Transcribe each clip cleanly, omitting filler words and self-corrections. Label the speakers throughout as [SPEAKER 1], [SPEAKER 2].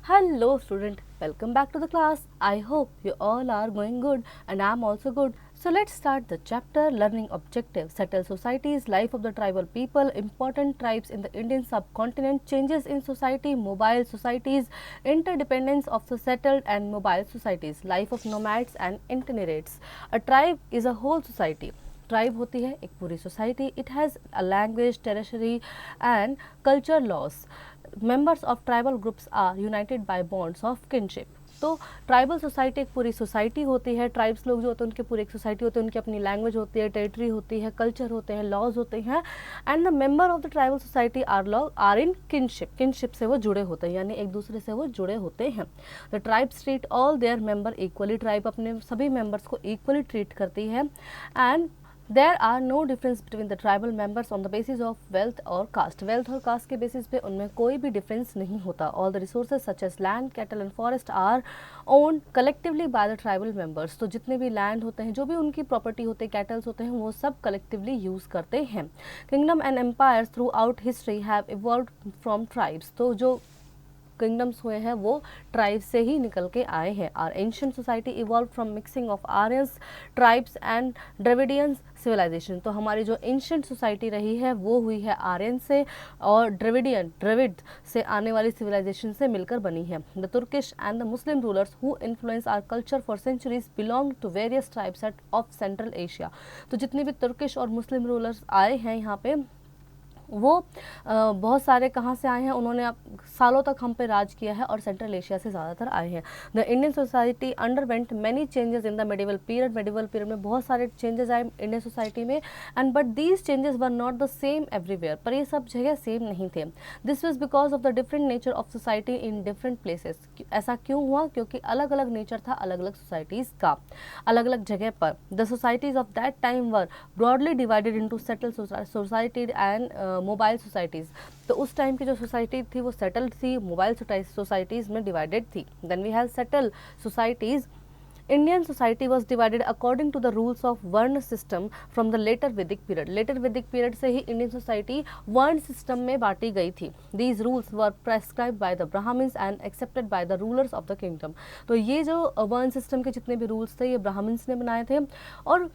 [SPEAKER 1] Hello student, welcome back to the class. I hope you all are going good and I am also good. So let's start the chapter learning objectives, settled societies, life of the tribal people, important tribes in the Indian subcontinent, changes in society, mobile societies, interdependence of the settled and mobile societies, life of nomads and itinerates. A tribe is a whole society. Tribe होती है एक पूरी society. It has a language, territory and culture laws. Members of tribal groups are united by bonds of kinship. तो tribal society एक पूरी society होती है. Tribes लोग जो होते हैं उनके पूरी एक सोसाइटी होती है, उनकी अपनी लैंग्वेज होती है, टेरिटरी होती है, कल्चर होते हैं, लॉज होते हैं. And the member of the tribal society are in kinship. Kinship से वो जुड़े होते हैं, यानी एक दूसरे से वो जुड़े होते हैं. The tribes treat all there member equally. Tribe अपने सभी मेंबर्स को इक्वली ट्रीट करती है. And There are no difference between the tribal members on the basis of wealth or caste. Wealth और caste के basis पे उनमें कोई भी difference नहीं होता. All the resources such as land, cattle and forest are owned collectively by the tribal members. तो जितने भी land होते हैं, जो भी उनकी property होते हैं, cattles होते हैं, वो सब collectively use करते हैं. Kingdom and empires throughout history have evolved from tribes. तो जो किंगडम्स हुए हैं वो ट्राइब से ही निकल के आए हैं. Our ancient society evolve from mixing of Aryans, tribes and Dravidians civilisation. तो हमारी जो एंशिएंट सोसाइटी रही है वो हुई है आर्यन से और ड्रेविड से आने वाली सिविलाइजेशन से मिलकर बनी है. The Turkish and the Muslim rulers who influence our culture for centuries belong to various tribes of Central Asia. तो जितने भी तुर्किश और मुस्लिम रूलर्स आए हैं यहाँ पे वो बहुत सारे कहाँ से आए हैं, उन्होंने सालों तक हम पे राज किया है और सेंट्रल एशिया से ज़्यादातर आए हैं. The Indian society underwent many changes in the medieval period. Medieval period में बहुत सारे चेंजेस आए इंडियन सोसाइटी में. And but these changes were not the same everywhere. पर ये सब जगह सेम नहीं थे. This was because of the different nature of society in different places. ऐसा क्यों हुआ? क्योंकि अलग अलग नेचर था अलग अलग सोसाइटीज़ का अलग अलग जगह पर. The societies of that time were broadly divided into settled society and mobile societies. तो उस टाइम की जो सोसाइटी थी वो सेटल्ड थी, मोबाइल सोसाइटीज़ में डिवाइडेड थी. Then we have settled societies. Indian society was divided according to the rules of Varna system from the later Vedic period. Later Vedic period से ही Indian society वर्ण system में बांटी गई थी. These rules were prescribed by the Brahmins and accepted by the rulers of the kingdom. तो ये जो वर्ण system के जितने भी rules थे ये Brahmins ने बनाए थे और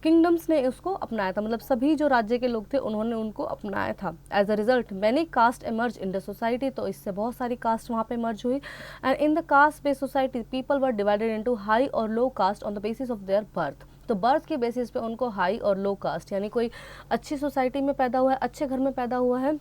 [SPEAKER 1] kingdoms ने उसको अपनाया था. मतलब सभी जो राज्य के लोग थे उन्होंने उनको अपनाया था. As a result, many caste emerged in the society. तो इससे बहुत सारी caste वहाँ पे emerge हुई. And in the caste-based society, people were divided into high और low caste on the basis of their birth. तो बर्थ के बेसिस पे उनको हाई और लो कास्ट, यानी कोई अच्छी सोसाइटी में पैदा हुआ है, अच्छे घर में पैदा हुआ है,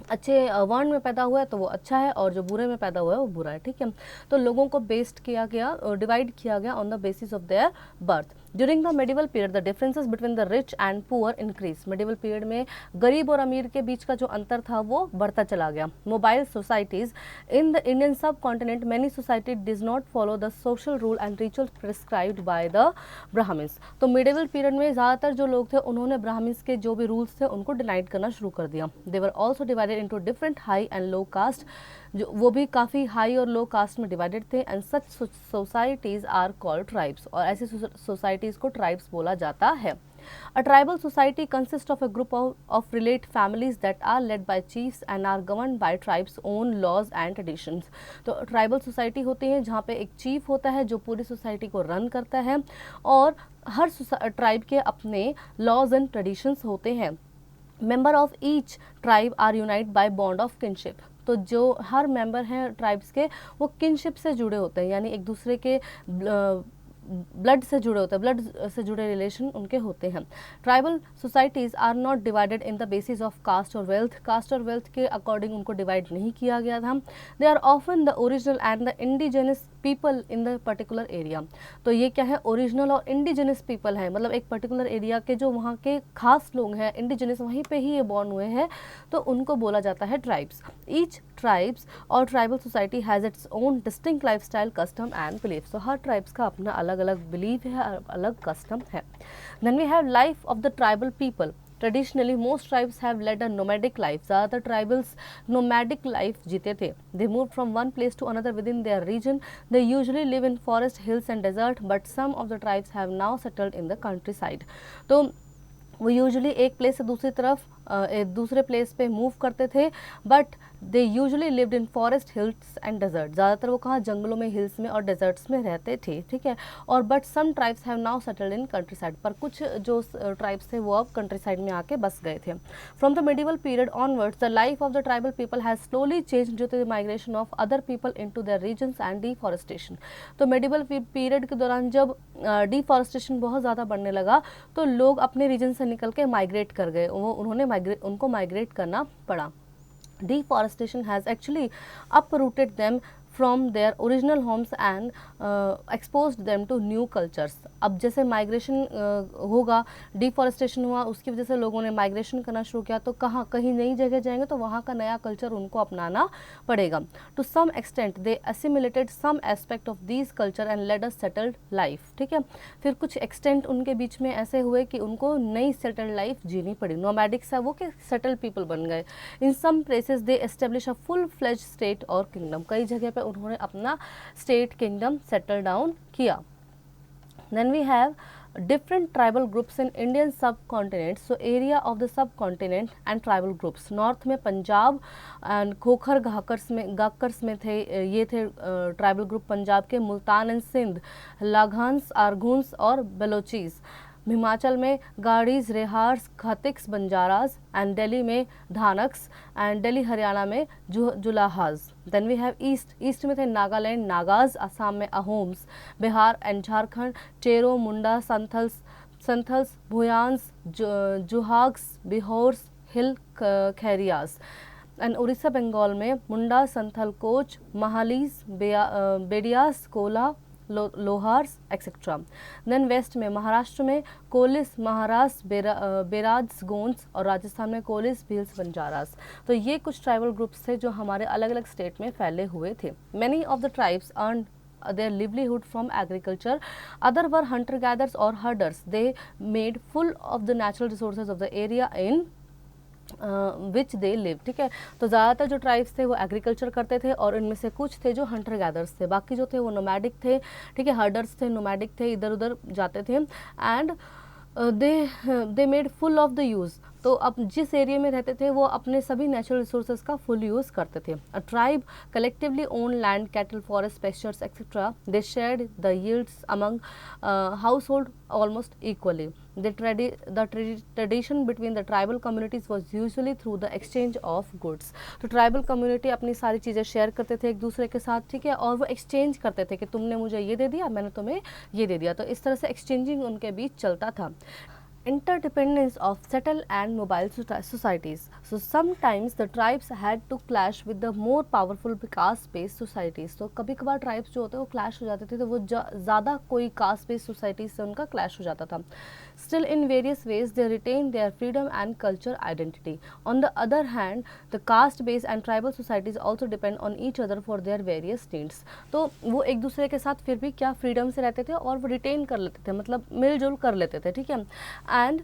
[SPEAKER 1] अच्छे वर्ण में पैदा हुआ है तो वो अच्छा है और जो बुरे में पैदा हुआ है वो बुरा है. ठीक है. तो लोगों को बेस्ड किया गया, डिवाइड किया गया on the basis of their birth. During the medieval period the differences between the rich and poor increase. Medieval period में गरीब और अमीर के बीच का जो अंतर था वो बढ़ता चला गया. Mobile societies in the Indian subcontinent many society did not follow the social rule and rituals prescribed by the Brahmins. तो मेडिवल पीरियड में ज़्यादातर जो लोग थे उन्होंने ब्राह्मण्स के जो भी रूल्स थे उनको डिनाइड करना शुरू कर दिया. They were also divided into different high and low caste. जो वो भी काफ़ी हाई और लो कास्ट में डिवाइडेड थे. And such societies are called tribes. और ऐसी सोसाइटीज़ को ट्राइब्स बोला जाता है. A tribal society consists of a group of relate families that are led by chiefs and are governed by tribes' own laws and traditions. तो tribal society होती है जहाँ पे एक चीफ होता है जो पूरी सोसाइटी को रन करता है और हर ट्राइब के अपने लॉज एंड ट्रेडिशंस होते हैं. Member of each tribe are unite by bond of kinship. तो जो हर मेंबर हैं ट्राइब्स के वो किनशिप से जुड़े होते हैं, यानी एक दूसरे के ब्लड से जुड़े होते हैं, ब्लड से जुड़े रिलेशन उनके होते हैं. Tribal societies are not divided in the basis of caste और वेल्थ. कास्ट और वेल्थ के अकॉर्डिंग उनको डिवाइड नहीं किया गया था. They are often the original and the indigenous people in the particular area. तो ये क्या है? ओरिजिनल और इंडिजिनस पीपल है, मतलब एक पर्टिकुलर एरिया के जो वहाँ के खास लोग हैं, इंडिजिनस, वहीं पे ही ये बॉर्न हुए हैं, तो उनको बोला जाता है ट्राइब्स. ईच ट्राइब्स और tribal society has its own distinct life style, custom and belief. तो हर ट्राइब्स का अपना अलग अलग बिलीफ है, अलग कस्टम है. Then we have life of the tribal people. Traditionally, most tribes have led a nomadic life. ज़्यादातर tribals nomadic life जीते थे. They moved from one place to another within their region. They usually live in forest, hills and desert, but some of the tribes have now settled in the countryside. तो वो usually एक place से दूसरी तरफ एक दूसरे place पे move करते थे, but they usually lived in forest, hills and desert. ज़्यादातर वो कहाँ, जंगलों में, हिल्स में और डेजर्ट्स में रहते थे, ठीक है। और but some tribes have now settled in countryside, पर कुछ जो ट्राइब्स थे वो अब कंट्री साइड में आके बस गए थे। From the medieval period onwards the life of the tribal people has slowly change due to the migration of other people into their regions and deforestation. तो मिडिवल पीरियड के दौरान जब डिफॉरेस्टेशन बहुत ज़्यादा बढ़ने लगा तो लोग अपने रीजन से निकल के माइग्रेट कर गए, उनको माइग्रेट करना पड़ा। Deforestation has actually uprooted them from their original homes and exposed them to new cultures। अब जैसे माइग्रेशन होगा, डिफॉरेस्टेशन हुआ, उसकी वजह से लोगों ने माइग्रेशन करना शुरू किया, तो कहाँ, कहीं नई जगह जाएंगे तो वहाँ का नया कल्चर उनको अपनाना पड़ेगा। To some extent they assimilated some aspect of these culture and led a settled life, ठीक है। फिर कुछ एक्सटेंट उनके बीच में ऐसे हुए कि उनको नई सेटल्ड लाइफ जीनी पड़ी, नोमैडिक सा वो कि सेटल्ड पीपल बन गए। In some places they establish a full fledge state और किंगडम, कई जगह पे उन्होंने अपना स्टेट किंगडम सेटल डाउन किया। Then we have different tribal groups in Indian subcontinent, so area of the subcontinent and tribal groups। North में Punjab and Khokhar गाकर्स में थे, ये थे ट्राइबल ग्रुप पंजाब के, मुल्तान एंड सिंध, लाघांस, आरगुंस और बलोचीज। हिमाचल में गाड़ीज, रेहार्स, खतिक्स, बंजाराज एंड दिल्ली में धानक्स एंड दिल्ली हरियाणा में Julahas. Then we have east में थे नागालैंड, नागाज, असम में अहोम्स, बिहार एंड झारखंड चेरो, मुंडा, संथल्स, भूयांस, जुहाग्स, बिहोर्स, हिल खैरियास। एंड उड़ीसा बंगाल में Munda, Santhal, Koch, Mahalis, Bedias, Kola, Lohars etcetera. Then west में महाराष्ट्र में कोलिस, महाराष्ट्र, बेराज, गोंड्स और राजस्थान में कोलिस, भील्स, बंजारास। तो ये कुछ ट्राइबल ग्रुप्स थे जो हमारे अलग अलग स्टेट में फैले हुए थे। Many of the tribes earn their livelihood from agriculture, other were hunter gatherers or herders। they made full of the natural resources of the area in which they live, ठीक है। तो ज़्यादातर जो ट्राइब्स थे वो एग्रीकल्चर करते थे और इनमें से कुछ थे जो हंटर गैदर्स थे, बाकी जो थे वो नोमैडिक थे, ठीक है। हर्डर्स थे, नोमैडिक थे, इधर उधर जाते थे। And they made full of the use, तो अब जिस एरिया में रहते थे वो अपने सभी नेचुरल रिसोर्सेज का फुल यूज़ करते थे। A tribe collectively own land, cattle, forest, pastures etcetera. They shared the yields among household almost equally. The tradition between the tribal communities was usually through the exchange of goods। तो tribal community अपनी सारी चीज़ें share करते थे एक दूसरे के साथ, ठीक है, और वो एक्सचेंज करते थे कि तुमने मुझे ये दे दिया, मैंने तुम्हें ये दे दिया, तो इस तरह से एक्सचेंजिंग उनके बीच चलता था। Interdependence of settled and mobile societies। So sometimes the tribes had to clash with the more powerful caste based societies। तो कभी कभार ट्राइब्स जो होते हैं वो क्लैश हो जाते थे, तो वो ज़्यादा कोई कास्ट बेस्ड सोसाइटी से उनका क्लैश हो जाता था। Still in various ways they retain their freedom and culture identity। On the other hand the caste based and tribal societies also depend on each other for their various needs। तो वो एक दूसरे के साथ फिर भी क्या फ्रीडम से रहते थे और वो रिटेन कर लेते थे, मतलब मिलजुल कर लेते थे, ठीक है। एंड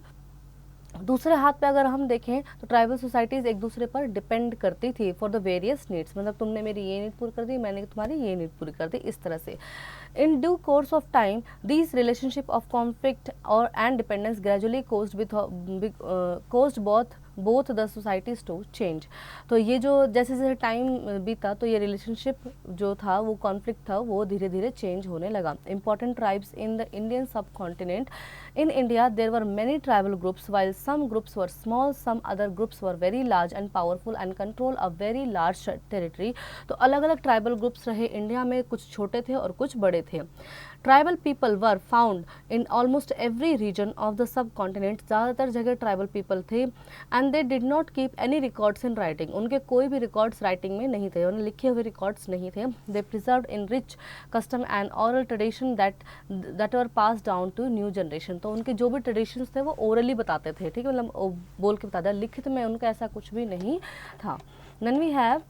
[SPEAKER 1] दूसरे हाथ पे अगर हम देखें तो ट्राइबल सोसाइटीज़ एक दूसरे पर डिपेंड करती थी फॉर द वेरियस नीड्स, मतलब तुमने मेरी ये नीड पूरी कर दी, मैंने तुम्हारी ये नीड पूरी कर दी, इस तरह से। In due course of time these relationship of conflict और and dependence gradually caused both the societies to change. तो ये जो जैसे जैसे टाइम बीता तो ये रिलेशनशिप जो था, वो कॉन्फ्लिक्ट था, वो धीरे धीरे चेंज होने लगा। Important tribes in the Indian सब continent. In India, there were many tribal groups, while some groups were small, some other groups were very large and powerful and control a very large territory। तो अलग अलग tribal groups रहे India में, कुछ छोटे थे और कुछ बड़े थे। Tribal people were found in almost every region of the subcontinent. ज़्यादातर जगह ट्राइबल पीपल थे। And they did not keep any records in writing. उनके कोई भी रिकॉर्ड्स राइटिंग में नहीं थे, उन्हें लिखे हुए रिकॉर्ड्स नहीं थे। They preserve in rich custom and oral tradition that were pass down to new generation. तो उनके जो भी ट्रेडिशंस थे वो ओरली बताते थे, ठीक है, मतलब बोल के बता दिया, लिखित में उनका ऐसा कुछ भी नहीं था। Then we have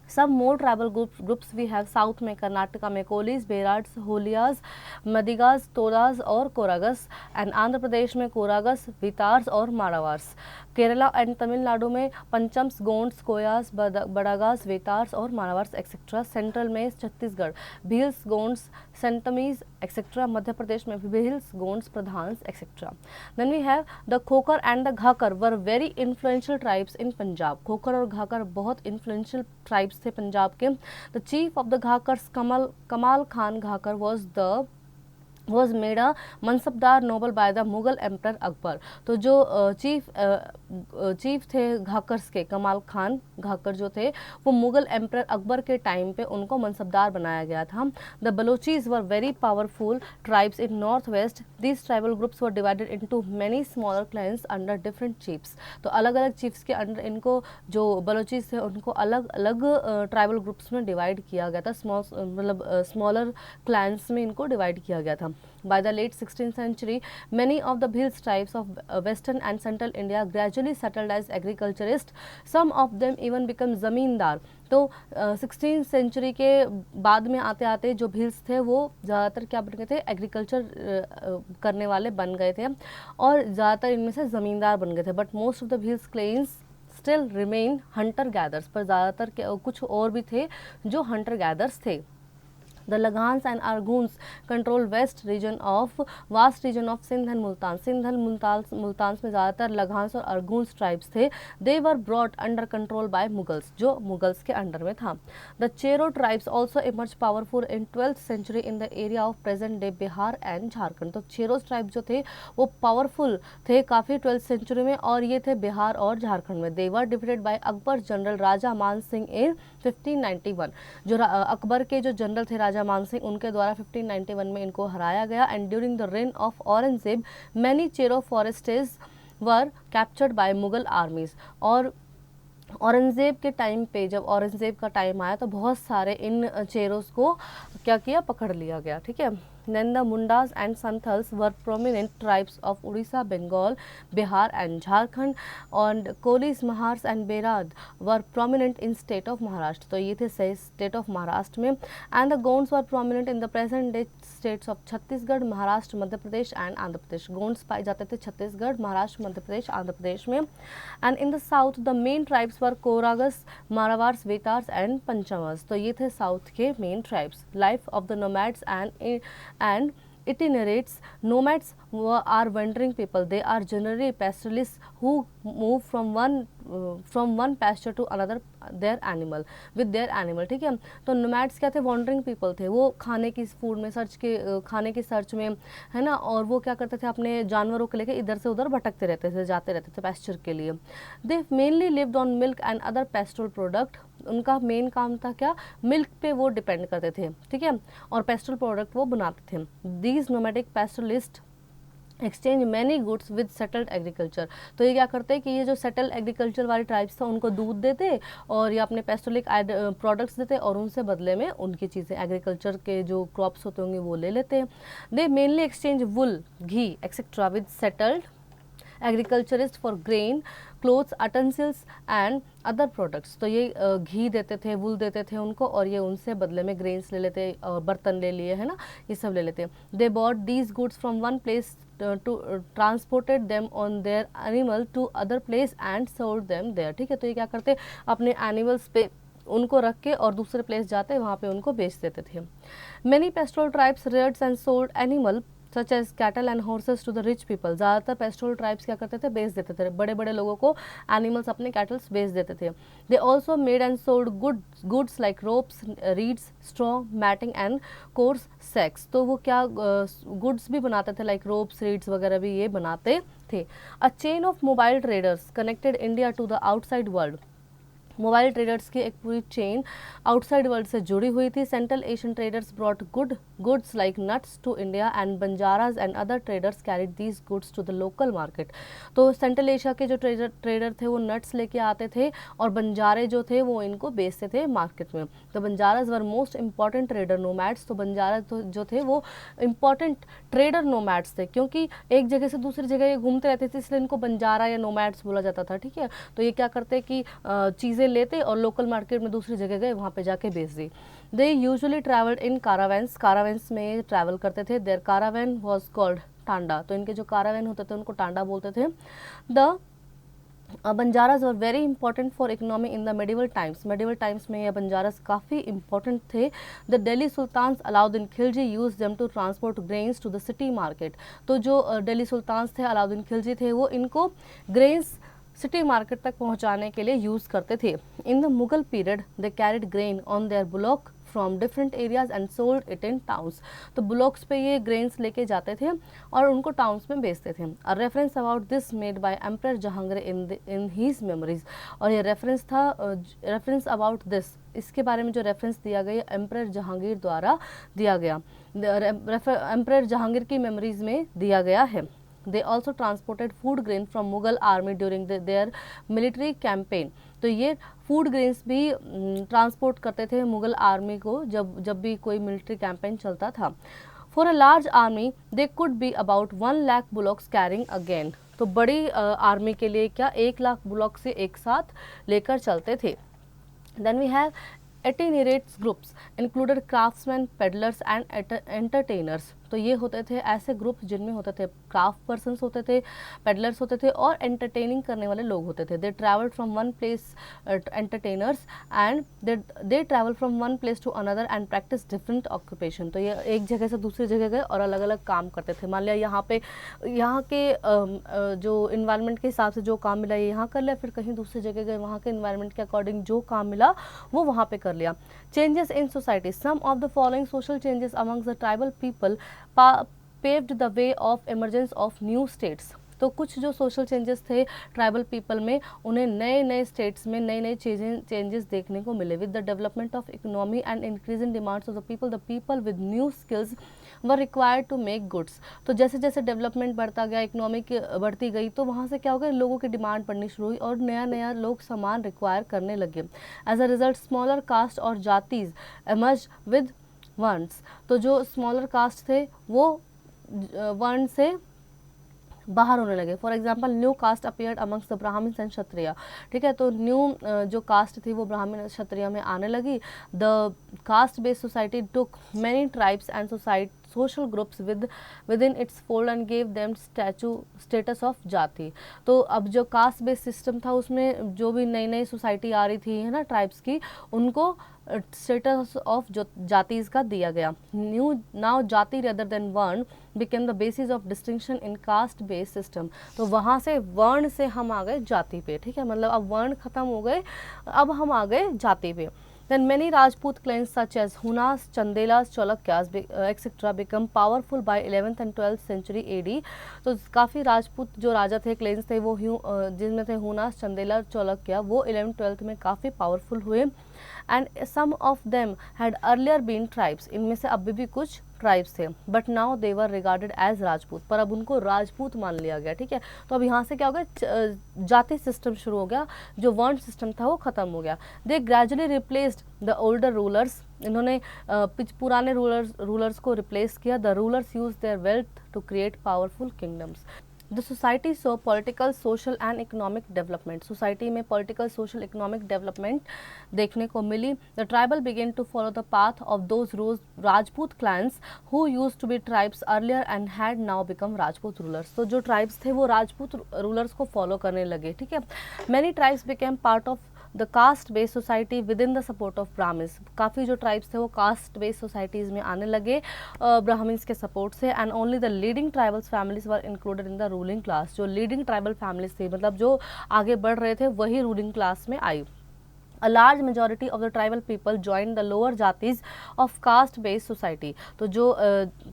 [SPEAKER 1] some more tribal groups we have south में कर्नाटका में कोलीज, बेराड्स, होलियाज, मदिगाज, तोराज और कोरागस। एंड आंध्र प्रदेश में कोरागस, वितार्स और मारावार्स। केरला एंड तमिलनाडु में पंचम्स, गोंड्स, कोयास, बड़ागास, वेतार्स और मारावार्स एक्सेट्रा। सेंट्रल में छत्तीसगढ़ भील्स, गोंड्स, सेंटमीज एक्सेट्रा। मध्य प्रदेश में Bhils, Gonds, Pradhans etcetera. Then we have the Khokhar and the Gakhar were very influential tribes in Punjab. Khokhar और घाकर बहुत इन्फ्लुएंशियल ट्राइब्स थे पंजाब के। The chief of the Gakhars Kamal Khan Gakhar was made a mansabdar noble by the Mughal emperor Akbar. तो जो चीफ थे घाकर्स के, कमाल खान घाकर जो थे वो मुगल एम्पर अकबर के टाइम पे उनको मनसबदार बनाया गया था। The Baluchis were very powerful tribes in north west. These tribal groups were divided into many smaller clans under different chiefs. तो अलग अलग चीफ्स के अंडर इनको, जो बलोचीज थे उनको अलग अलग ट्राइबल ग्रुप्स में डिवाइड किया गया था, स्मॉलर क्लैंस में इनको डिवाइड किया गया था। By the late 16th century, many of the Bhils tribes of western and central India gradually settled as agriculturists. Some of them even become zamindar. तो 16th सेंचुरी के बाद में आते आते जो भील्स थे वो ज़्यादातर क्या बन गए थे, एग्रीकल्चर करने वाले बन गए थे और ज़्यादातर इनमें से ज़मींदार बन गए थे। But most of the Bhils clans still remain Hunter gathers. पर ज़्यादातर कुछ और भी थे जो हंटर गैदर्स थे। The Laghans and Arghuns control vast region of Sindh and Multan. Sindh and Multan में ज़्यादातर लघांस और अर्गुन्स ट्राइब्स थे। They were brought under control by Mughals, जो मुगल्स के अंडर में था। The Chero tribes also emerged powerful in 12th century in the area of present day Bihar and Jharkhand. तो चेरोस tribe जो थे वो पावरफुल थे काफ़ी 12th सेंचुरी में, और ये थे बिहार और झारखंड में। They were defeated by Akbar general Raja Man Singh in 1591। जो अकबर के जो जनरल थे राजा मान सिंह, उनके द्वारा 1591 में इनको हराया गया। And during the reign of Aurangzeb many Chero fortresses were captured by Mughal armies. और औरंगजेब के टाइम पे, जब औरंगजेब का टाइम आया तो बहुत सारे इन चेरोस को क्या किया, पकड़ लिया गया। ठीक है। Then the Mundas and Santals were prominent tribes of Odisha, Bengal, Bihar and Jharkhand, and Kolis, Mahars and Berad were prominent in state of Maharashtra। तो ये थे state of महाराष्ट्र में। And the Gonds were prominent in the present day states of Chhattisgarh, Maharashtra, Madhya Pradesh and Andhra Pradesh. Gonds पाए जाते थे छत्तीसगढ़, महाराष्ट्र, मध्य प्रदेश, आंध्र प्रदेश में। And in the south the main tribes were Koragas, Maravars, Vetars and Panchamas। तो ये थे साउथ के main tribes. Life of the nomads and itinerates. Nomads are wandering people. They are generally pastoralists who move from one pasture to another with their animal। ठीक है। तो nomads क्या थे, wandering people थे। वो खाने की खाने की सर्च में, है ना, और वो क्या करते थे, अपने जानवरों को लेकर इधर से उधर भटकते रहते थे, जाते रहते थे पैस्चर के लिए। They mainly lived on milk and other pastoral product। उनका मेन काम था क्या, मिल्क पे वो डिपेंड करते थे। ठीक है। और पेस्टल प्रोडक्ट वो बनाते थे। These nomadic pastoralist exchange many goods with settled agriculture. तो ये क्या करते हैं कि ये जो सेटल एग्रीकल्चर वाले ट्राइब्स थे उनको दूध देते और या अपने पेस्टोलिक प्रोडक्ट्स देते और उनसे बदले में उनकी चीज़ें, एग्रीकल्चर के जो क्रॉप्स होते होंगे वो ले लेते हैं। They mainly exchange wool, ghee etcetera with settled agriculturist for grain, clothes, utensils and other products. तो ये घी देते थे, वुल देते थे उनको, और ये उनसे बदले में ग्रेन्स ले लेते और बर्तन ले लिए, है ना, ये सब ले लेते। They bought these goods from one place to transported them on their animal to other place and sold them there. ठीक है। तो ये क्या करते, अपने एनिमल्स पे उनको रख के और दूसरे प्लेस जाते, वहाँ पे उनको बेच देते थे। Many pastoral tribes reared and sold animal such as cattle and horses to the rich people. ज़्यादातर पेस्टोरल ट्राइब्स क्या करते थे, बेच देते थे, बड़े बड़े लोगों को एनिमल्स, अपने कैटल्स बेच देते थे। They also made and sold goods like ropes, reeds, straw, matting and coarse sacks. तो वो क्या गुड्स भी बनाते थे, लाइक रोप्स, रीड्स वगैरह भी ये बनाते थे। A chain of mobile traders connected India to the outside world. Mobile traders की एक पूरी चेन आउटसाइड वर्ल्ड से जुड़ी हुई थी। Central Asian traders brought goods like nuts to India and Banjaras and other traders carried these goods to the local market. तो Central Asia के जो ट्रेडर थे वो नट्स लेके आते थे और बंजारे जो थे वो इनको बेचते थे मार्केट में। तो Banjaras were most important trader nomads. तो बंजारा जो थे वो इंपॉर्टेंट ट्रेडर नोमैड्स थे, क्योंकि एक जगह से दूसरी जगह ये घूमते रहते थे, इसलिए इनको बंजारा या नोमैड्स बोला जाता था। ठीक है। तो ये क्या करते कि चीज़ें लेते और लोकल मार्केट में दूसरी जगह गए, वहाँ पे जाके बेच दी। They usually travelled in कारावैंस। कारावैंस में ट्रैवल करते थे। Their caravan was called tanda. तो इनके जो कारावैन होते थे उनको टांडा बोलते थे। The Banjaras were very important for economy in the medieval times. Medieval times में ये बंजाराज काफ़ी इंपॉर्टेंट थे। The Delhi sultans Alauddin Khilji use them to transport grains to the city market. तो जो दिल्ली सुल्तान्स थे, अलाउद्दीन खिलजी थे, वो इनको ग्रेन्स सिटी मार्केट तक पहुंचाने के लिए यूज़ करते थे। In the Mughal period they carried grain on their bullock from different areas and sold it in towns. तो बुलॉक्स पे ये ग्रेन्स लेके जाते थे और उनको टाउन्स में बेचते थे। A reference about this made by emperor Jahangir in his memories. और ये रेफरेंस था, रेफरेंस अबाउट दिस, इसके बारे में जो रेफरेंस दिया गया एम्परर जहांगीर द्वारा दिया गया, एम्परर जहांगीर की मेमोरीज में दिया गया है। They also transported food grain from Mughal army during their military campaign। तो ये फूड ग्रेन्स भी ट्रांसपोर्ट करते थे मुगल आर्मी को जब भी कोई मिलिट्री कैंपेन चलता था। For a large army they could be about 1 lakh bullocks carrying again. तो बड़ी आर्मी के लिए क्या 1 लाख बुलॉक से एक साथ लेकर चलते थे। Then we have itinerant groups included craftsmen, peddlers and entertainers। तो ये होते थे ऐसे ग्रुप जिनमें होते थे क्राफ्ट पर्सन्स होते थे, पेडलर्स होते थे और एंटरटेनिंग करने वाले लोग होते थे। They travelled from one place, entertainers and they travel from one place to another and practise different occupation. तो ये एक जगह से दूसरी जगह गए और अलग अलग काम करते थे। मान लिया यहाँ पे यहाँ के जो इन्वायरमेंट के हिसाब से जो काम मिला ये यहाँ कर लिया, फिर कहीं दूसरी जगह गए, वहाँ के इन्वायरमेंट के अकॉर्डिंग जो काम मिला वो वहाँ पे कर लिया। Changes in society, some of the following social changes amongst the tribal people paved the way of emergence of new states। तो कुछ जो सोशल चेंजेस थे ट्राइबल पीपल में, उन्हें नए नए स्टेट्स में नए नए चेंजेस देखने को मिले। With the development of economy and increase in demands of the people with new skills were required to make goods. तो जैसे जैसे डेवलपमेंट बढ़ता गया, इकोनॉमी बढ़ती गई, तो वहाँ से क्या हो गया, लोगों की डिमांड बढ़नी शुरू हुई और नया नया लोग सामान रिक्वायर करने लगे। As a result smaller caste और जातीज एमर्ज विद वर्न्स। तो जो स्मॉलर कास्ट थे वो वर्ण से बाहर होने लगे। For example new caste appeared amongst the Brahmins and Kshatriya. ठीक है, तो न्यू जो कास्ट थी वो ब्राह्मण क्षत्रिय में आने लगी। The caste based society took many tribes and social groups with in its fold and gave them status of जाति। तो अब जो कास्ट बेस्ड सिस्टम था उसमें जो भी नई नई सोसाइटी आ रही थी, है ना, ट्राइब्स की, उनको स्टेटस ऑफ जातीज का दिया गया। न्यू नाउ जाति रेदर देन वर्ण became the basis of distinction in caste based system. तो वहाँ से वर्ण से हम आ गए जाति पे। ठीक है, मतलब अब वर्ण खत्म हो गए, अब हम आ गए जाति पे। Then many Rajput clans such as Hunas, Chandelas, Chalukyas, etc. become powerful by 11th and 12th century AD। तो काफ़ी राजपूत जो राजा थे, क्लेन्स थे, वो जिनमें थे हुनास, चंदेला, चौलक्या, वो 11th-12th में काफ़ी पावरफुल हुए। And some of them had earlier been tribes. इनमें से अभी भी कुछ ट्राइब्स थे, but now they were regarded as Rajput. पर अब उनको राजपूत मान लिया गया। ठीक है, तो अब यहाँ से क्या हो गया, जाति सिस्टम शुरू हो गया, जो वर्ण सिस्टम था वो खत्म हो गया। They gradually replaced the older rulers. इन्होंने पुराने रूलर्स को रिप्लेस किया। The rulers use their wealth to create powerful kingdoms. The society saw political, social and economic development. Society में पॉलिटिकल, सोशल, इकोनॉमिक डेवलपमेंट देखने को मिली। The tribal began to follow the path of those Rajput clans who used to be tribes earlier and had now become Rajput rulers. तो जो tribes थे वो Rajput rulers को follow करने लगे। ठीक है, many tribes became part of the caste based society with in the support of Brahmins. काफ़ी जो ट्राइब्स थे वो कास्ट बेस्ड सोसाइटीज़ में आने लगे ब्राह्मिन्स के सपोर्ट से। And only the leading tribals families were included in the ruling class. जो लीडिंग ट्राइबल फैमिलीज थी, मतलब जो आगे बढ़ रहे थे, वही रूलिंग क्लास में आई। A large majority of the tribal people joined the lower जातीज of caste based society। तो जो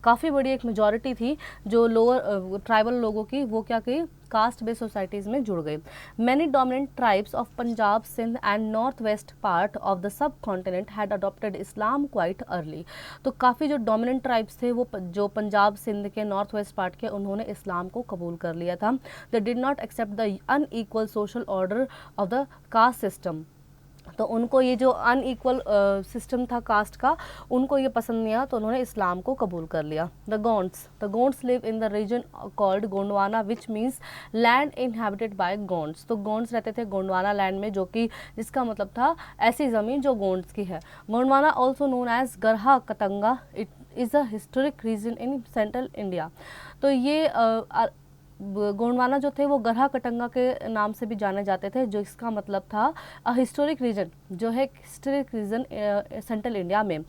[SPEAKER 1] काफ़ी बड़ी एक मेजॉरिटी थी जो लोअर ट्राइबल लोगों की, वो क्या की, कास्ट बेस्ड सोसाइटीज़ में जुड़ गई। Many dominant tribes of Punjab, Sindh and north west part of the subcontinent had adopted Islam quite early. तो काफ़ी जो डोमिनेंट ट्राइब्स थे वो जो पंजाब सिंध के नॉर्थ वेस्ट पार्ट के, उन्होंने इस्लाम को कबूल कर लिया था। They did not accept the unequal social order of the caste system. तो उनको ये जो अनईक्वल सिस्टम था कास्ट का, उनको ये पसंद नहीं आया, तो उन्होंने इस्लाम को कबूल कर लिया। The Gonds live in the reason called Gondwana which means land inhabited bye Gonds. तो गोंड्स रहते थे गोंडवाना लैंड में, जो कि जिसका मतलब था ऐसी ज़मीन जो गोंड्स की है। Gondwana also known as Garha Katanga, it is a historic region in central India. तो ये गोंडवाना जो थे वो गरहा कटंगा के नाम से भी जाने जाते थे, जो इसका मतलब था अ हिस्टोरिक रीजन, जो है हिस्टोरिक रीजन सेंट्रल इंडिया में,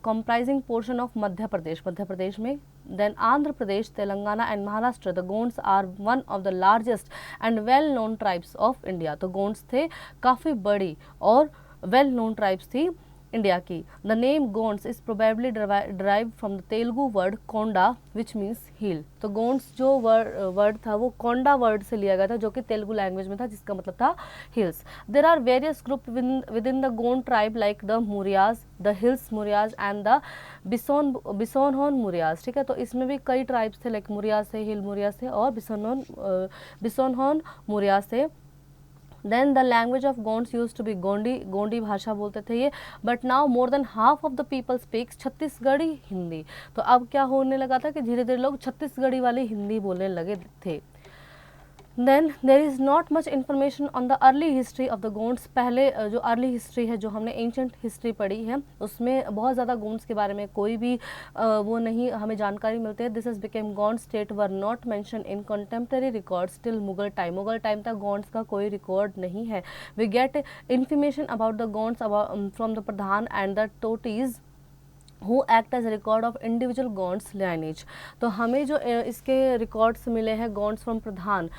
[SPEAKER 1] comprising portion of Madhya Pradesh में, then Andhra Pradesh, Telangana and Maharashtra. The Gonds are one of the largest and well known tribes of India. तो गोंड्स थे काफ़ी बड़ी और वेल नोन ट्राइब्स थी इंडिया की. The name Gonds is probably derived from the Telugu word konda which means hill. तो गोंड्स जो वर्ड था वो कोंडा वर्ड से लिया गया था, जो कि तेलुगु लैंग्वेज में था, जिसका मतलब था hills. There are various group within the Gond tribe like the Murias, the hills Murias and the bison horn Murias. ठीक है, तो इसमें भी कई ट्राइब्स थे, लाइक मुरियाज थे, हिल मुरियाज थे और बिसोनहोन मुरियाज थे. Then the language of Gonds use to be Gondi, Gondi भाषा बोलते थे ये. But now more than half of the people speaks Chhattisgarhi Hindi. तो अब क्या होने लगा था कि धीरे धीरे लोग छत्तीसगढ़ी वाली हिंदी बोलने लगे थे. Then there is not much information on the early history of the Gonds. पहले जो अर्ली हिस्ट्री है, जो हमने एंशंट हिस्ट्री पढ़ी है, उसमें बहुत ज़्यादा गोंड्स के बारे में कोई भी वो नहीं हमें जानकारी मिलती है. This is became Gond state were not mention in contemporary records till Mughal time. Mughal time तक गोंड्स का कोई रिकॉर्ड नहीं है. We get information about the Gonds from the Pradhan and the Totis who act as a record of individual Gonds lineage. तो हमें जो इसके records मिले हैं गोंड्स फ्रॉम प्रधान,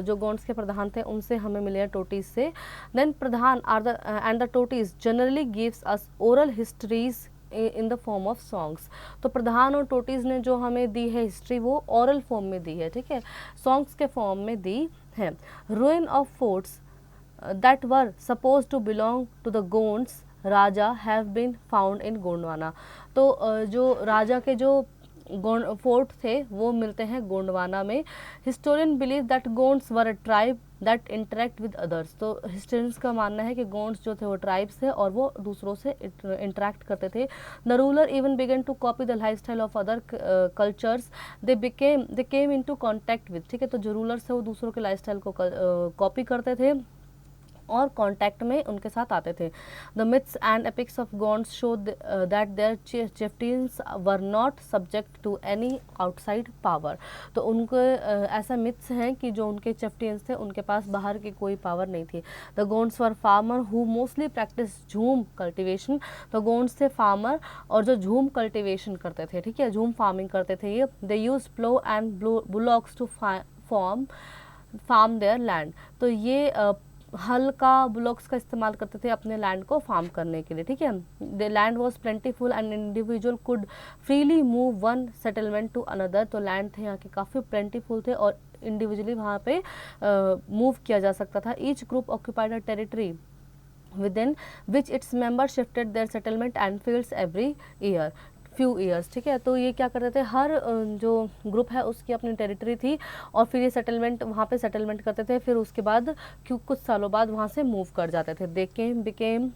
[SPEAKER 1] जो गोंड्स के प्रधान थे उनसे हमें मिले हैं टोटीज से. Then Pradhan are the and the Totis generally gives us oral histories in the form of songs. तो प्रधान और टोटीज ने जो हमें दी है हिस्ट्री वो ओरल फॉर्म में दी है. ठीक है, सॉन्ग्स के फॉर्म में दी है. Ruin of forts that were suppose to belong to the Gonds raja have been found in Gondwana. तो जो राजा के जो फोर्ट थे वो मिलते हैं गोंडवाना में. Historian believe that Gonds were a tribe that interact with others. तो हिस्टोरियंस का मानना है कि गोंड्स जो थे वो ट्राइब्स थे और वो दूसरों से इंटरेक्ट करते थे. The ruler even began to copy the lifestyle of other cultures they came into contact with. ठीक है, तो जो रूलर्स थे वो दूसरों के लाइफ स्टाइल को कॉपी करते थे और कांटेक्ट में उनके साथ आते थे. The myths and epics of Gonds show that their chieftains were not subject to any outside power. तो उनके ऐसा मिथ्स हैं कि जो उनके चिफ्टियंस थे उनके पास बाहर की कोई पावर नहीं थी. The Gonds were farmer who mostly practice झूम कल्टिवेशन. तो गोंड्स थे फार्मर और जो झूम कल्टिवेशन करते थे. ठीक है, झूम फार्मिंग करते थे ये. They use plough and bullocks to farm their land. तो ये हल का बुलॉक्स का इस्तेमाल करते थे अपने लैंड को फार्म करने के लिए. ठीक है, the land was plentiful and individual could freely move one settlement to another. तो लैंड थे यहाँ के काफ़ी प्लेंटीफुल थे और इंडिविजुअली वहाँ पे मूव किया जा सकता था. Each group occupied a territory within which its members shifted their settlement and fields every year. Few years. ठीक है, तो ये क्या करते थे, हर जो ग्रुप है उसकी अपनी टेरिटरी थी और फिर ये सेटलमेंट वहाँ पे सेटलमेंट करते थे. फिर उसके बाद कुछ सालों बाद वहाँ से मूव कर जाते थे. They became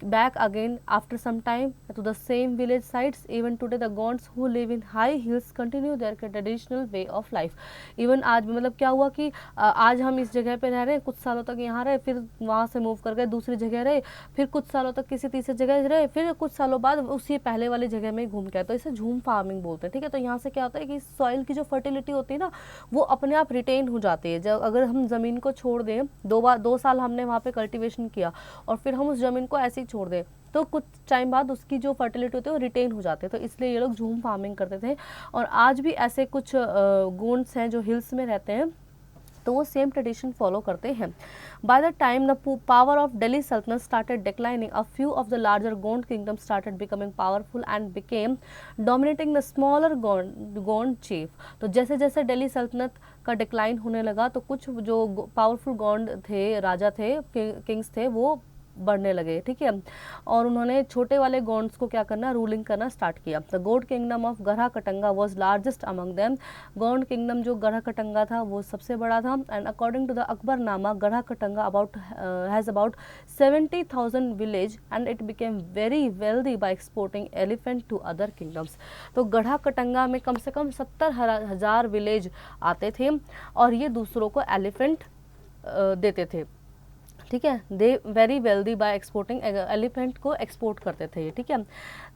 [SPEAKER 1] back again after some time to the same village sites. Even today the Gonds who live in high hills continue their traditional way of life. Even आज भी मतलब क्या हुआ कि आज हम इस जगह पे रह रहे हैं, कुछ सालों तक यहाँ रहे, फिर वहाँ से मूव कर गए दूसरी जगह रहे, फिर कुछ सालों तक किसी तीसरी जगह रहे, फिर कुछ सालों बाद उसी पहले वाली जगह में घूम के आए. तो इसे झूम फार्मिंग बोलते हैं. ठीक है, तो यहाँ से क्या होता है कि सॉइल की जो फर्टिलिटी होती है ना वो अपने आप रिटेन हो जाती है. जब अगर हम ज़मीन को छोड़ दें, 2 साल हमने वहाँ पे कल्टीवेशन किया और फिर हम उस ज़मीन को ऐसे ही छोड़ दें तो कुछ टाइम बाद उसकी जो फर्टिलिटी होती है वो रिटेन हो जाते हैं. तो इसलिए ये लोग झूम फार्मिंग करते थे. और आज भी ऐसे कुछ गोंड्स हैं जो हिल्स में रहते हैं तो वो सेम ट्रेडिशन फॉलो करते हैं. By the time the power of Delhi saltanat started declining, a few of the larger Gond kingdom started becoming powerful and became dominating the smaller Gond chief. तो जैसे जैसे दिल्ली सल्तनत का डिक्लाइन होने लगा तो कुछ जो पावरफुल गोंड थे, राजा थे, किंग्स थे, वो बढ़ने लगे. ठीक है, और उन्होंने छोटे वाले गोंड्स को क्या करना, रूलिंग करना स्टार्ट किया. The Gond kingdom of Garha Katanga was largest among them. Gond kingdom जो गरहा कटंगा था वो सबसे बड़ा था. And according to the Akbarnama Garha Katanga has about 70,000 village and it became very wealthy by exporting elephant to other kingdoms. तो गढ़ा कटंगा में कम से कम 70,000 विलेज आते थे और ये दूसरों को एलिफेंट देते थे. ठीक है, they very wealthy by exporting, elephant को एक्सपोर्ट करते थे ये, ठीक है।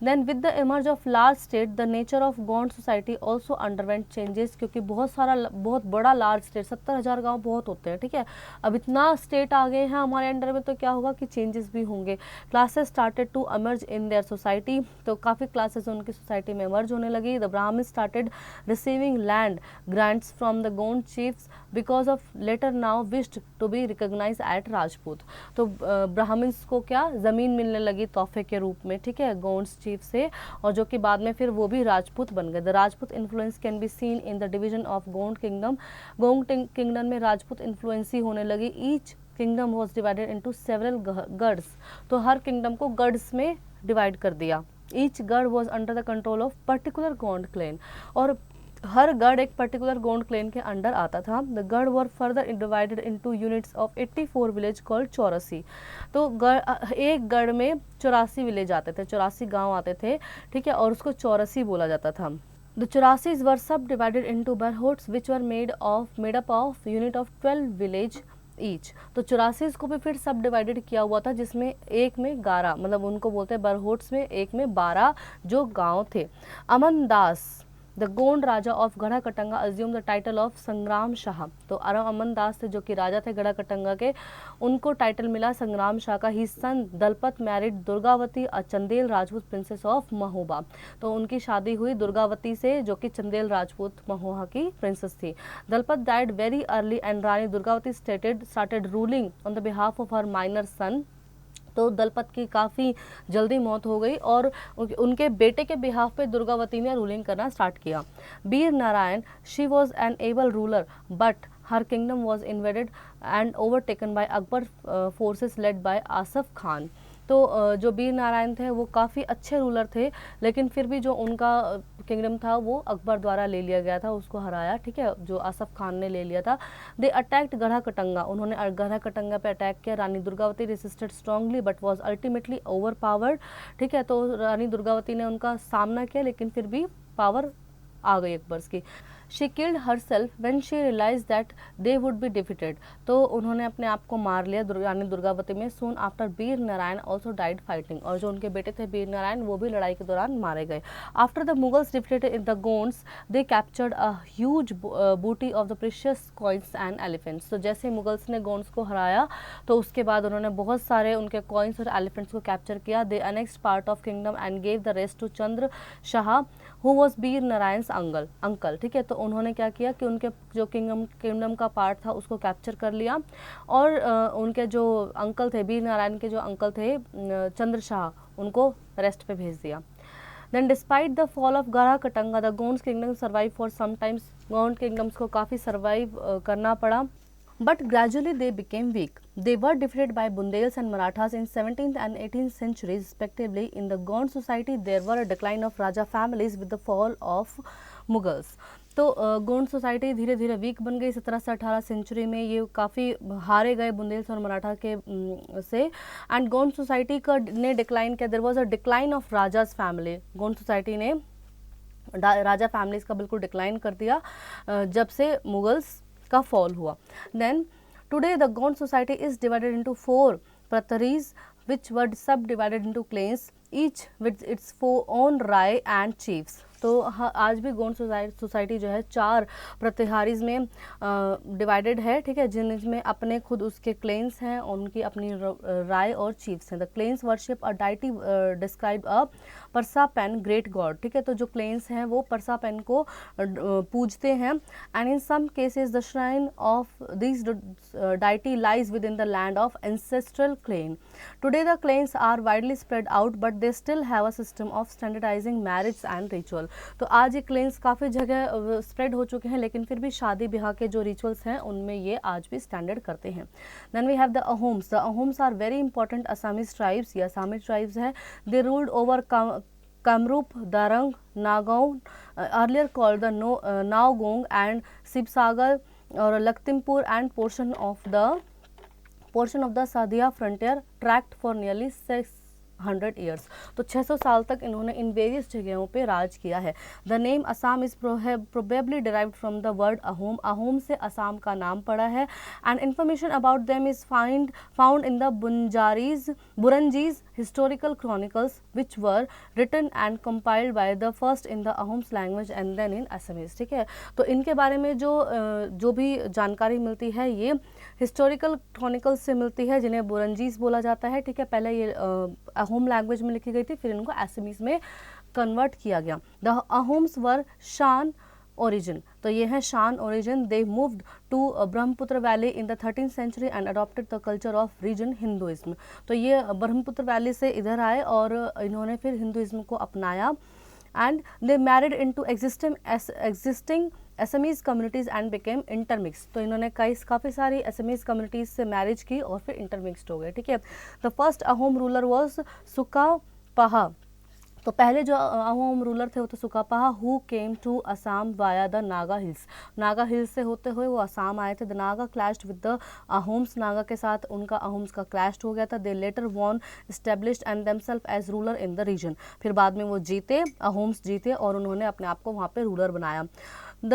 [SPEAKER 1] Then with the emerge of large state the nature of Gond society also underwent changes, क्योंकि बहुत बड़ा लार्ज स्टेट, 70,000 गाँव बहुत होते हैं, ठीक है। अब इतना स्टेट आ गए हैं हमारे अंडर में, तो क्या होगा कि चेंजेस भी होंगे। Classes started to emerge in their society, तो काफ़ी क्लासेस उनकी सोसाइटी में एमर्ज होने लगी। The Brahman started receiving land grants from the Gond chiefs because of later now wished to be recognise at Rajput. तो ब्राह्मण्स को क्या ज़मीन मिलने लगी तोहफे के रूप में, ठीक है, गोंड्स चीफ से, और जो कि बाद में फिर वो भी राजपूत बन गए। The Rajput influence can be seen in the division of Gond kingdom, Gond kingdom में राजपूत इन्फ्लुएंस ही होने लगी। Each kingdom was divided into several गढ़s, तो हर किंगडम को गढ़s में डिवाइड कर दिया। Each garh was under the control of particular Gond clan, और हर गढ़ एक पर्टिकुलर गोंड क्लेन के अंडर आता था। The garh were further divided into units of 84 village called chaurasi, तो एक गढ़ में 84 विलेज आते थे, 84 गांव आते थे, ठीक है, और उसको चौरासी बोला जाता था। The chaurasis were subdivided into barhots which were made up of unit of 12 village each, तो 84 को भी फिर सब डिवाइडेड किया हुआ था, जिसमें एक में 11, मतलब उनको बोलते हैं बरहोट्स में, एक में 12 जो गांव थे। अमन दास द गोंड राजा ऑफ गढ़ा Katanga assume the title of संग्राम शाह, तो अमन दास थे जो कि राजा थे गढ़ा कटंगा के, उनको टाइटल मिला संग्राम शाह का। He son Dalpat married Durgavati a Chandel Rajput princess of Mahoba, तो उनकी शादी हुई दुर्गावती से जो कि चंदेल राजपूत महोबा की प्रिंसेस थी। Dalpat died very early and Rani Durgavati started ruling on the behalf of her minor son, तो दलपत की काफ़ी जल्दी मौत हो गई और उनके बेटे के बिहाफ पे दुर्गावती ने रूलिंग करना स्टार्ट किया। Bir Narayan, she was an able ruler but her kingdom was invaded and overtaken by Akbar forces led by Asaf Khan, तो जो बीर नारायण थे वो काफ़ी अच्छे रूलर थे, लेकिन फिर भी जो उनका किंगडम था वो अकबर द्वारा ले लिया गया था, उसको हराया, ठीक है, जो आसफ खान ने ले लिया था। दे अटैक्ड गढ़ा कटंगा, उन्होंने गढ़ा कटंगा पे अटैक किया। Rani Durgavati resisted strongly but was ultimately overpowered, ठीक है, तो रानी दुर्गावती ने उनका सामना किया, लेकिन फिर भी पावर आ गई अकबर की। She killed herself when she realise that they would be defeated, तो उन्होंने अपने आप को मार लिया रानी दुर्गावती में। सून आफ्टर बीर नारायण ऑल्सो डाइड फाइटिंग, और जो उनके बेटे थे बीर नारायण वो भी लड़ाई के दौरान मारे गए। After the Mughals defeated in the Gonds they captured a huge booty of the precious coins and elephants, तो जैसे मुगल्स ने गोंड्स को हराया तो उसके बाद उन्होंने बहुत सारे उनके कॉइन्स और एलिफेंट्स को कैप्चर किया। They annexed part of kingdom and gave the rest to Chandra Shah who was Bir Narayan's uncle, ठीक है, तो उन्होंने क्या किया कि उनके जो किंगडम का पार्ट था उसको कैप्चर कर लिया, और उनके जो अंकल थे, बीर नारायण के जो अंकल थे चंद्र शाह, उनको रेस्ट पे भेज दिया। Then despite the fall of Garha Katanga, the Gonds kingdom survived for some times. Gond kingdoms को काफ़ी survive करना पड़ा, but gradually they became weak. They were defeated by Bundels and Marathas in 17th and 18th centuries respectively. In the Gond society, there were a decline of Raja families with the fall of Mughals. तो Gond society धीरे धीरे week बन गई 17 से 18 century में, ये काफ़ी हारे गए बुंदेल्स और मराठा के से, एंड गोंड सोसाइटी का ने डिक्लाइन किया। There was a decline of raja's family, Gond society ने राजा फैमिलीज का बिल्कुल डिक्लाइन कर दिया जब से मुगल्स का फॉल हुआ। Then today the Gond society is divided into 4 phratries which were subdivided into clans each with its own rai and chiefs. तो आज भी गोंड सोसाइटी जो है 4 प्रतिहारीज में डिवाइडेड है, ठीक है, जिनमें अपने खुद उसके क्लेन्स हैं और उनकी अपनी राय और चीफ्स हैं। The clans worship a deity describe a Persapen great god, ठीक है, तो जो क्लेन्स हैं वो परसापेन को पूजते हैं। And in some cases the shrine of this deity lies within the land of ancestral clan. Today the clans are widely spread out but they still have a system of standardising marriage and ritual. तो आज ये clans काफ़ी जगह spread हो चुके हैं, लेकिन फिर भी शादी ब्याह के जो रिचुअल्स हैं उनमें ये आज भी स्टैंडर्ड करते हैं। Then we have the Ahoms. The Ahoms are very important Assamese tribes, ये असामी ट्राइब्स हैं। They ruled over Kamrup, Darrang, Nagaon, earlier called the Nowgong and Sivasagar और Lakhimpur and portion of the Sadiya frontier tract for nearly 600 years. तो 600 साल तक इन्होंने इन वेरियस जगहों पे राज किया है। The name Assam is probably derived from the word Ahom, Ahom से असम का नाम पड़ा है। And information about them is found in the Buranjis historical chronicles which were written and compiled by the first in the Ahoms language and then in Assamese. ठीक है, तो इनके बारे में जो भी जानकारी मिलती है ये हिस्टोरिकल क्रॉनिकल्स से मिलती है, जिन्हें बुरंजीज बोला जाता है। ठीक है, पहले ये अहोम लैंग्वेज में लिखी गई थी, फिर इनको असमीज में कन्वर्ट किया गया। द अहोम्स वर शान ओरिजिन, तो ये है Shan origin. They moved to Brahmaputra valley in the 13th century and adopted the culture of region Hinduism. तो ये ब्रह्मपुत्र वैली से इधर आए और इन्होंने फिर हिंदुइज्म को अपनाया। And they married into existing Assamese communities and became intermix. तो इन्होंने काफ़ी सारी असमीज कम्युनिटीज़ से मैरिज की और फिर इंटरमिक्सड हो गए। ठीक है, the first Ahom ruler was Sukapha. तो पहले जो अहोम रूलर थे वो तो Sukapha, who came to Assam via the Naga hills. Naga hills से होते हुए वो असम आए थे। The Naga clashed with the Ahoms, Naga के साथ उनका अहोम्स का क्लैश हो गया था। They later won established and themselves as ruler in the region. फिर बाद में वो जीते, अहोम्स जीते और उन्होंने अपने आप को वहाँ पे रूलर बनाया। The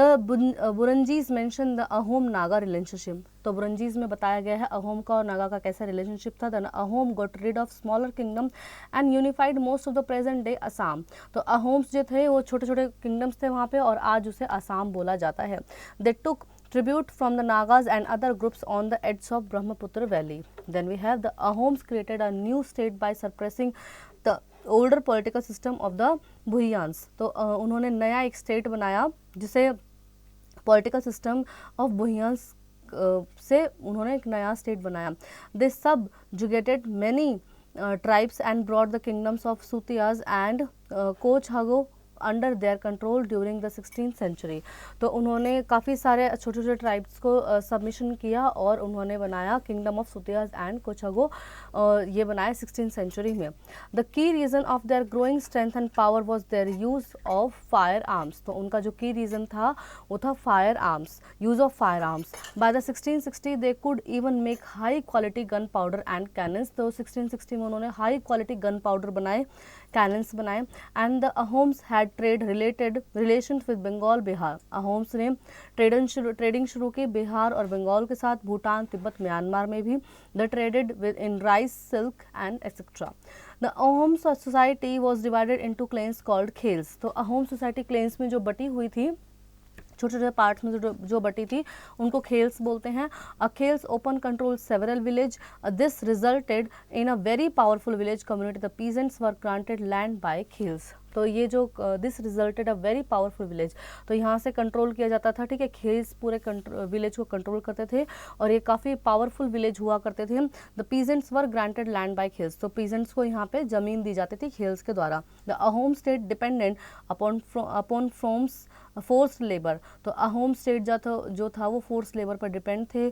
[SPEAKER 1] Buranjis mention the Ahom Naga relationship. तो बुरंजीज में बताया गया है अहोम का और नागा का कैसा रिलेशनशिप था। The Ahom got rid of smaller kingdom and unified most of the present day Assam. तो अहोम्स जो थे वो छोटे छोटे किंगडम्स थे वहाँ पे और आज उसे असम बोला जाता है। दे टुक tribute from the Nagas and other groups on the edge of Brahmaputra Valley. Then we have the Ahoms created a new state by suppressing the older political system of the Bhuiyans. तो उन्होंने नया एक state बनाया जिसे political system of भुइयांस से उन्होंने एक नया स्टेट बनाया। दे subjugated many tribes and brought the kingdoms of Sutias and Kochhago under their control during the 16th century. तो उन्होंने काफ़ी सारे छोटे छोटे ट्राइब्स को सबमिशन किया और उन्होंने बनाया किंगडम ऑफ सुतियाज एंड कोचागो, ये बनाया 16th सेंचुरी में। The key reason of their growing strength and power was there use of fire arms. तो उनका जो की रीज़न था वो था fire arms, use of fire arms. By the 1660 they could even make high quality gun powder and cannons. तो 1660 में उन्होंने हाई क्वालिटी गन पाउडर बनाए, कैनन्स बनाए। And the Ahoms had trade relation with Bengal Bihar. Ahoms ने ट्रेडिंग शुरू की बिहार और बंगाल के साथ, भूटान, तिब्बत, म्यांमार में भी। The traded with in rice, silk and etcetera. The Ahom society was divided into clans called khels. तो अहोम सोसाइटी क्लेन्स में जो बटी हुई थी, छोटे छोटे पार्ट्स में जो बटी थी उनको खेल्स बोलते हैं। Khels open control several village. This resulted in a very powerful village community. The peasants were granted land by khels. तो ये जो this resulted a very powerful village, तो यहाँ से कंट्रोल किया जाता था। ठीक है, खेल्स पूरे विलेज को कंट्रोल करते थे और ये काफ़ी पावरफुल विलेज हुआ करते थे। The peasants were granted land by khels. तो पीजेंट्स को यहाँ पे ज़मीन दी जाती थी खेल्स के द्वारा। The Ahom state dependent upon forms force labour. तो अहोम स्टेट जो था वो फोर्स लेबर पर डिपेंड थे।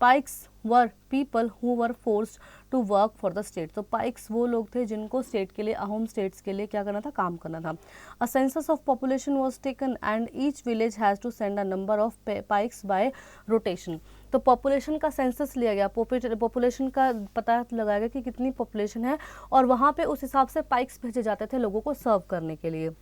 [SPEAKER 1] Paiks were people who were forced to work for the state. तो पाइक्स वो लोग थे जिनको स्टेट के लिए, अहोम स्टेट्स के लिए क्या करना था, काम करना था। A census of population was taken and each village has to send a number of paiks by rotation. तो पॉपुलेशन का सेंसस लिया गया, पॉपुलेशन का पता लगाया गया कि कितनी पॉपुलेशन है और वहाँ पे उस हिसाब से पाइक्स भेजे जाते थे लोगों को सर्व करने के लिए।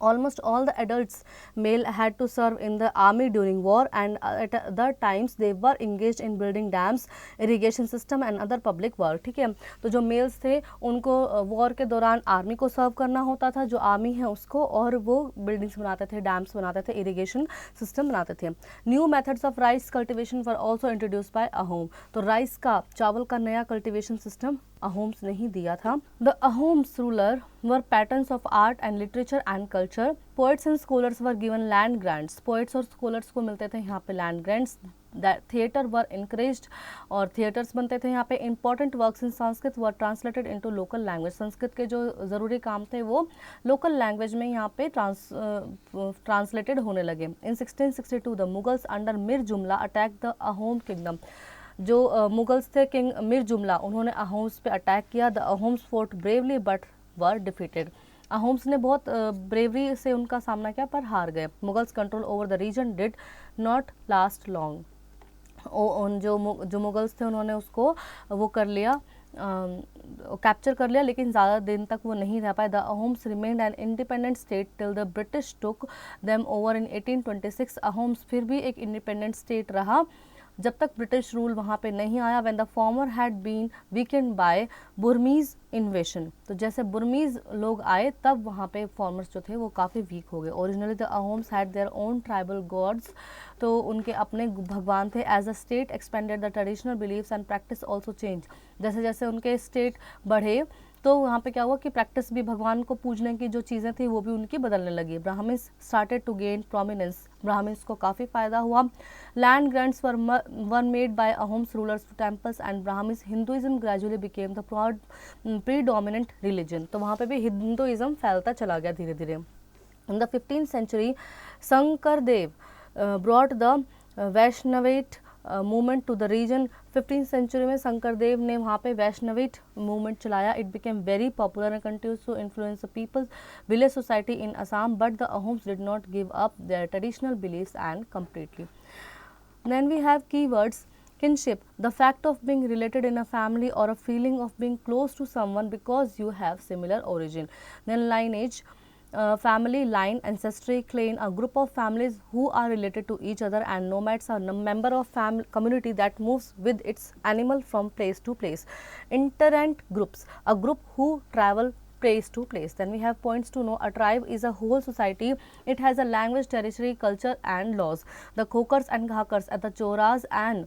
[SPEAKER 1] Almost all the adults male had to serve in the army during war and at other times they were engaged in building dams, irrigation system and other public work। ठीक है, तो जो मेल्स थे उनको वॉर के दौरान army को सर्व करना होता था, जो आर्मी है उसको, और वो बिल्डिंग्स बनाते थे, डैम्स बनाते थे, इरिगेशन सिस्टम बनाते थे। New methods of rice cultivation were also introduce by Ahom. तो राइस का, चावल का नया कल्टिवेशन सिस्टम अहोम्स ने ही दिया था। The Ahoms ruler were patterns of art and literature and culture. Poets and scholars were given land grants. Poets और स्कॉलर्स को मिलते थे यहाँ पे लैंड ग्रांट्स। थिएटर वर इनकरेज्ड और थिएटर्स बनते थे यहाँ पे। Important works in Sanskrit were translated into local language. Sanskrit के जो ज़रूरी काम थे वो लोकल लैंग्वेज में यहाँ पे ट्रांसलेटेड होने लगे। इन 1662 द मुगल्स अंडर मिर जुमला अटैक द अहोम किंगडम। जो मुगल्स थे, किंग मिर जुमला, उन्होंने अहोम्स पे अटैक किया। The Ahoms fort bravely but were defeated. Ahoms ने बहुत ब्रेवरी से उनका सामना किया पर हार गए। Mughals control over the region did not last long. जो मुगल्स थे उन्होंने उसको वो कर लिया, कैप्चर कर लिया, लेकिन ज़्यादा दिन तक वो नहीं रह पाए. The Ahoms remained an independent state till the British took them over in 1826. Ahoms फिर भी एक इंडिपेंडेंट स्टेट रहा जब तक ब्रिटिश रूल वहाँ पे नहीं आया. When the former had been weakened by Burmese invasion. तो जैसे बुर्मीज लोग आए तब वहाँ पे फॉर्मर्स जो थे वो काफ़ी वीक हो गए. Originally the Ahoms had their own tribal gods. तो उनके अपने भगवान थे. As a state expanded the traditional believes and practice also change. जैसे जैसे उनके स्टेट बढ़े तो वहाँ पे क्या हुआ कि प्रैक्टिस भी, भगवान को पूजने की जो चीज़ें थी वो भी उनकी बदलने लगी. Brahmins started to gain prominence. Brahmins को काफ़ी फ़ायदा हुआ. Land grants were made by Ahoms rulers to temples and Brahmins. Hinduism gradually became the predominant religion. तो वहाँ पे भी हिंदुइज्म फैलता चला गया धीरे धीरे. In the 15th century, Sankardev brought the Vaishnavite movement to the region. 15th century में शंकरदेव ने वहाँ पे वैष्णविट मूवमेंट चलाया. It became very popular and continues to influence the people's village society in Assam, but the Ahoms did not give up their traditional believes and completely. Then we have keywords. Kinship, the fact of being related in a family or a feeling of being close to someone because you have similar origin. Then lineage, family line, ancestry, clan, a group of families who are related to each other, and nomads are a member of community that moves with its animal from place to place. Interent groups, a group who travel place to place. Then we have points to know. A tribe is a whole society. It has a language, territory, culture and laws. The Khokars and Ghakars, the Choras and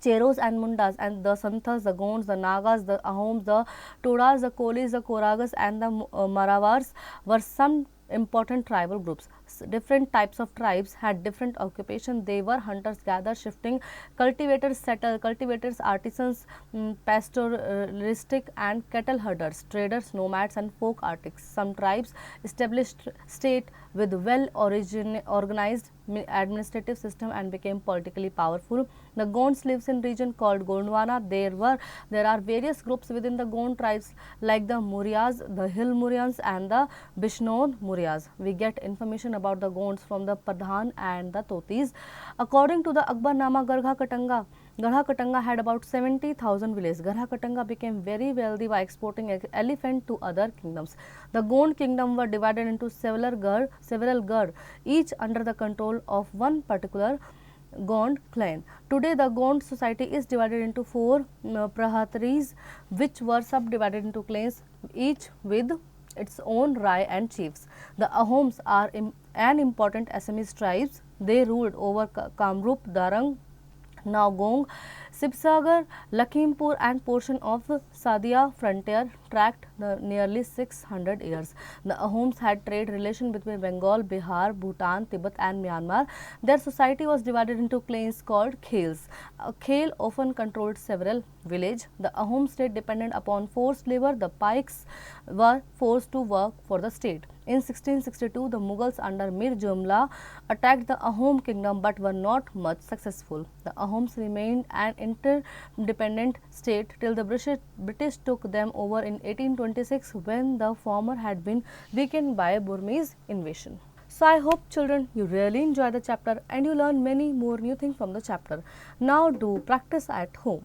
[SPEAKER 1] Cheros and Mundas, and the Santhas, the Gonds, the Nagas, the Ahoms, the Todas, the Kolis, the Koragas and the Maravars were some important tribal groups. Different types of tribes had different occupation. They were hunters, gatherers, shifting, cultivators, cultivators, artisans, pastoralistic and cattle herders, traders, nomads and folk artists. Some tribes established state with well organized administrative system and became politically powerful. The Gonds lives in region called Gondwana. There are various groups within the Gond tribes like the Muryas, the Hill Muryans and the Bishnod Muryas. We get information about the Gonds from the Pradhan and the Totis. According to the Akbarnama, Garha Katanga had about 70,000 villages. Garha Katanga became very wealthy by exporting elephant to other kingdoms. The Gond kingdom were divided into several Garh, each under the control of one particular Gond clan. Today, the Gond society is divided into 4 Prahataris, which were subdivided into clans, each with its own Rai and chiefs. The Ahoms are an important Assamese tribes. They ruled over Kamrup, Darang, Nowgong, Sibsagar, Lakhimpur and portion of Sadia frontier tract nearly 600 years. The Ahoms had trade relation between Bengal, Bihar, Bhutan, Tibet and Myanmar. Their society was divided into clans called Khels. A Khel often controlled several villages. The Ahom state depended upon forced labor. The Paiks were forced to work for the state. In 1662, the Mughals under Mir Jumla attacked the Ahom kingdom but were not much successful. The Ahoms remained an interdependent state till the British took them over in 1826 when the former had been weakened by Burmese invasion. So I hope children you really enjoy the chapter and you learn many more new things from the chapter. Now do practice at home.